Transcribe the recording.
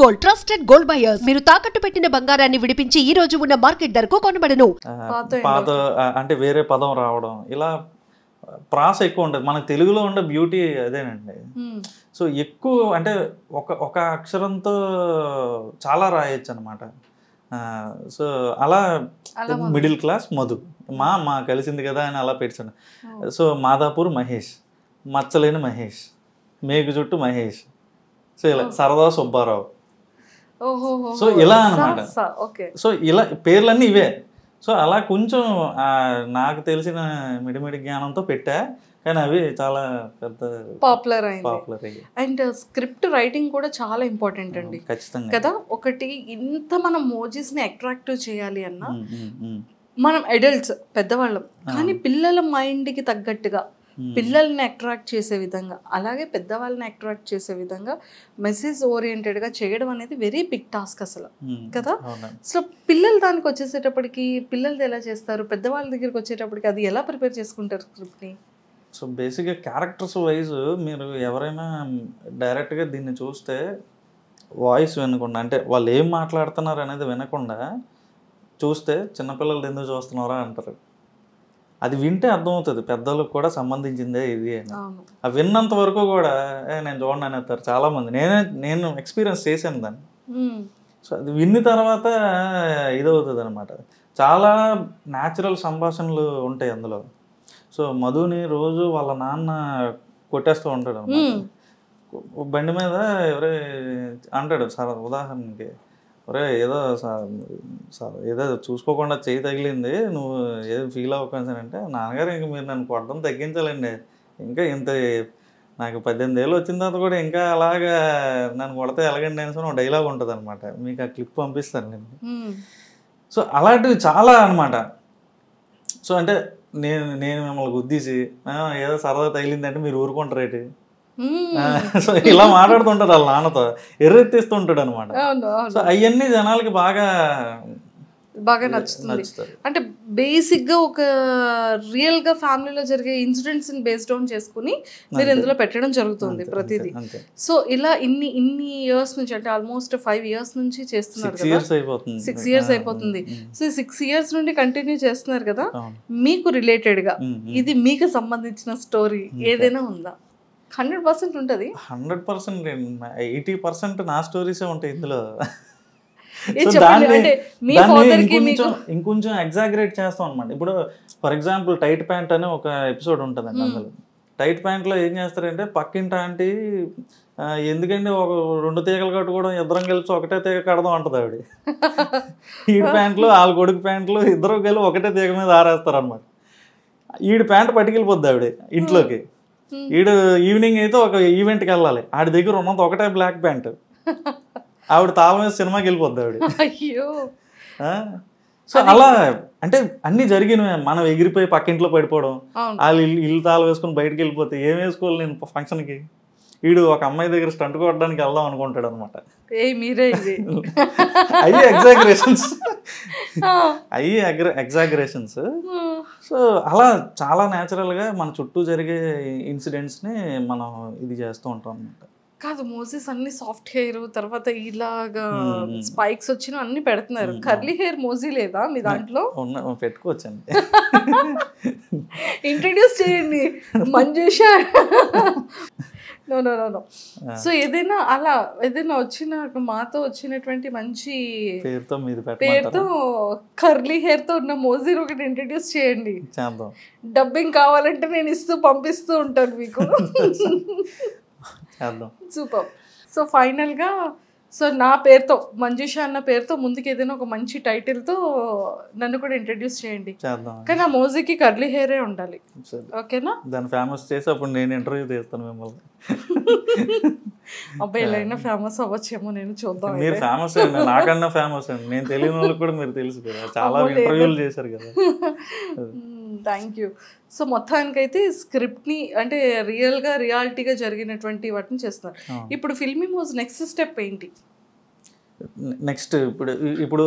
Gold trusted gold buyers. మీరు తాకట్టు పెట్టిన బంగారాన్ని విడిపించి ఈ రోజు ఉన్న మార్కెట్ ధరకు కొనబడను. పాత అంటే వేరే పదం రావడం ఇలా ప్రాస ఎక్కువ ఉంటుంది. మనకు తెలుగులో ఉండే బ్యూటీ అదేనండి. సో ఎక్కువ అంటే ఒక అక్షరంతో చాలా రాయొచ్చు అనమాట. సో అలా మిడిల్ క్లాస్ మధు మా కలిసింది కదా అని అలా పెట్టాను. సో మాదాపూర్ మహేష్, మచ్చలేని మహేష్, మేకు చుట్టూ మహేష్, సో ఇలా సరదా సుబ్బారావు, సో ఇలా అనమాట. సో ఇలా పేర్లన్నీ ఇవే. సో అలా కొంచెం నాకు తెలిసిన మిడిమిడి జ్ఞానంతో పెట్టా, కానీ అవి చాలా పెద్ద పాపులర్ అయ్యాయి. అండ్ స్క్రిప్ట్ రైటింగ్ కూడా చాలా ఇంపార్టెంట్ అండి, ఖచ్చితంగా కదా. ఒకటి ఇంత మనం మోజీస్ని అట్రాక్టివ్ చేయాలి అన్న, మనం అడల్ట్స్ పెద్దవాళ్ళం, కానీ పిల్లల మైండ్కి తగ్గట్టుగా పిల్లల్ని అట్రాక్ట్ చేసే విధంగా, అలాగే పెద్దవాళ్ళని అట్రాక్ట్ చేసే విధంగా మెసేజ్ ఓరియంటెడ్గా చేయడం అనేది వెరీ బిగ్ టాస్క్ అసలు కదా. సో పిల్లలు దానికి వచ్చేసేటప్పటికి పిల్లలది ఎలా చేస్తారు, పెద్దవాళ్ళ దగ్గరికి వచ్చేటప్పటికి అది ఎలా ప్రిపేర్ చేసుకుంటారు స్క్రిప్ట్ని? సో బేసిక్గా క్యారెక్టర్స్ వైజ్ మీరు ఎవరైనా డైరెక్ట్గా దీన్ని చూస్తే వాయిస్ వినకుండా, అంటే వాళ్ళు ఏం మాట్లాడుతున్నారు అనేది వినకుండా చూస్తే చిన్నపిల్లలు ఎందుకు చూస్తున్నారా అంటారు. అది వింటే అర్థమవుతుంది పెద్దలకు కూడా సంబంధించిందే ఇది అని. అవి విన్నంత వరకు కూడా నేను చూడండి అనేస్తారు చాలామంది. నేను ఎక్స్పీరియన్స్ చేశాను దాన్ని. సో అది విన్న తర్వాత ఇదవుతుంది అనమాట. చాలా న్యాచురల్ సంభాషణలు ఉంటాయి అందులో. సో మధుని రోజు వాళ్ళ నాన్న కొట్టేస్తూ ఉంటాడు అనమాట. బండి మీద ఎవరే అంటాడు సార్, ఉదాహరణకి ఒరే ఏదో ఏదో చూసుకోకుండా చేయి తగిలింది, నువ్వు ఏదో ఫీల్ అవ్వకుండా అంటే, నాన్నగారు ఇంక మీరు నన్ను కొట్టడం తగ్గించాలండి, ఇంకా ఇంత నాకు 18 ఏళ్ళు వచ్చిన తర్వాత కూడా ఇంకా అలాగా నన్ను కొడితే ఎలాగండి అని ఒక డైలాగ్ ఉంటుంది అనమాట. మీకు ఆ క్లిప్ పంపిస్తాను నేను. సో అలాంటివి చాలా అనమాట. సో అంటే నేను మిమ్మల్ని గుద్దీసి ఏదో సరదా తగిలిందంటే మీరు ఊరుకుంటారేటి, సో ఇలా మాట్లాడుతుంటారు వాళ్ళ నాన్నతో, ఎర్రెత్తిస్తుంటాడు అనమాట. సో అవన్నీ జనాలకి బాగా నచ్చుతుంది. అంటే బేసిక్ గా ఒక రియల్ గా ఫ్యామిలీలో జరిగే ఇన్సిడెంట్స్ బేస్డ్ ఆన్ చేసుకుని మీరు ఇందులో పెట్టడం జరుగుతుంది ప్రతిదీ. సో ఇలా ఇన్ని ఇయర్స్ నుంచి, అంటే ఆల్మోస్ట్ 5 years నుంచి చేస్తున్నారు కదా, 6 years అయిపోతుంది. సో 6 years నుండి కంటిన్యూ చేస్తున్నారు కదా, మీకు రిలేటెడ్ గా ఇది మీకు సంబంధించిన స్టోరీ ఏదైనా ఉందా? 100% ఉంటుంది. 100% 80% నా స్టోరీసే ఉంటాయి ఇందులో. ఇంకొంచెం ఎగ్జాగరేట్ చేస్తాం అనమాట. ఇప్పుడు ఫర్ ఎగ్జాంపుల్ టైట్ ప్యాంట్ అని ఒక ఎపిసోడ్ ఉంటుందండి. అందులో టైట్ ప్యాంట్లో ఏం చేస్తారంటే, పక్కింటి ఆంటీ ఎందుకంటే ఒక 2 తీగలు కట్టుకోవడం, ఇద్దరం కలిసి ఒకటే తీగ కడదాం అంటది ఆవిడ. ఈడి ప్యాంట్లు వాళ్ళ కొడుకు ప్యాంట్లు ఇద్దరు కలిసి ఒకటే తీగ మీద ఆరేస్తారు అనమాట. ఈడి ప్యాంట్ పట్టుకెళ్ళిపోద్ది ఆవిడ ఇంట్లోకి. ఈడు ఈవినింగ్ అయితే ఒక ఈవెంట్కి వెళ్ళాలి, ఆడి దగ్గర ఉన్నంత ఒకటే బ్లాక్ ప్యాంట్. ఆవిడ తాళం మీద సినిమాకి వెళ్ళిపోద్ది ఆవిడ. సో అలా అంటే అన్ని జరిగినవి. మనం ఎగిరిపోయి పక్కింట్లో పడిపోవడం, వాళ్ళు ఇల్లు తాళం వేసుకుని బయటకు వెళ్ళిపోతే ఏం వేసుకోవాలి నేను ఫంక్షన్కి, వీడు ఒక అమ్మాయి దగ్గర స్టంట్ కొట్టడానికి వెళ్దాం అనుకుంటాడు అనమాట. అయ్యి ఎగ్జాగరేషన్స్. సో అలా చాలా న్యాచురల్గా మన చుట్టూ జరిగే ఇన్సిడెంట్స్ని మనం ఇది చేస్తూ ఉంటాం అనమాట. కాదు, మోసెస్ అన్ని సాఫ్ట్ హెయిర్, తర్వాత ఇలాగా స్పైక్స్ వచ్చిన అన్ని పెడుతున్నారు. కర్లీ హెయిర్ మోజీ లేదా మీ దాంట్లో? పెట్టుకోవచ్చండి. ఇంట్రడ్యూస్ చేయండి మంజుష. నో. సో ఏదైనా అలా ఏదైనా వచ్చిన మాతో వచ్చినటువంటి మంచి పేరుతో కర్లీ హెయిర్ తో ఉన్న మోజీని ఒకటి ఇంట్రడ్యూస్ చేయండి. డబ్బింగ్ కావాలంటే నేను పంపిస్తూ ఉంటాను మీకు. సూపర్. సో ఫైనల్ గా సో నా పేరుతో, మంజుష అన్న పేరుతో ముందుకు ఏదైనా ఒక మంచి టైటిల్తో నన్ను కూడా ఇంట్రడ్యూస్ చేయండి. కానీ ఆ మోజీకి కర్లీ హెయిరే ఉండాలి, ఓకేనా? దాన్ని ఫేమస్ చేసి అప్పుడు నేను ఇంటర్వ్యూ చేస్తాను మిమ్మల్ని. అబ్బాయి ఎలా ఫేమస్ అవ్వచ్చేమో, నేను చూద్దాం. మీరు ఫేమస్ అండి, నాకన్నా ఫేమస్ అండి. నేను తెలియని వాళ్ళకి కూడా మీరు తెలుసు కదా, చాలా ఇంటర్వ్యూలు చేశారు కదా. Thank you. సో మొత్తానికైతే స్క్రిప్ట్ని అంటే రియల్గా రియాలిటీగా జరిగినటువంటి వాటిని చేస్తున్నారు. ఇప్పుడు ఫిల్మీ మోజ్ నెక్స్ట్ స్టెప్ ఏంటి? నెక్స్ట్ ఇప్పుడు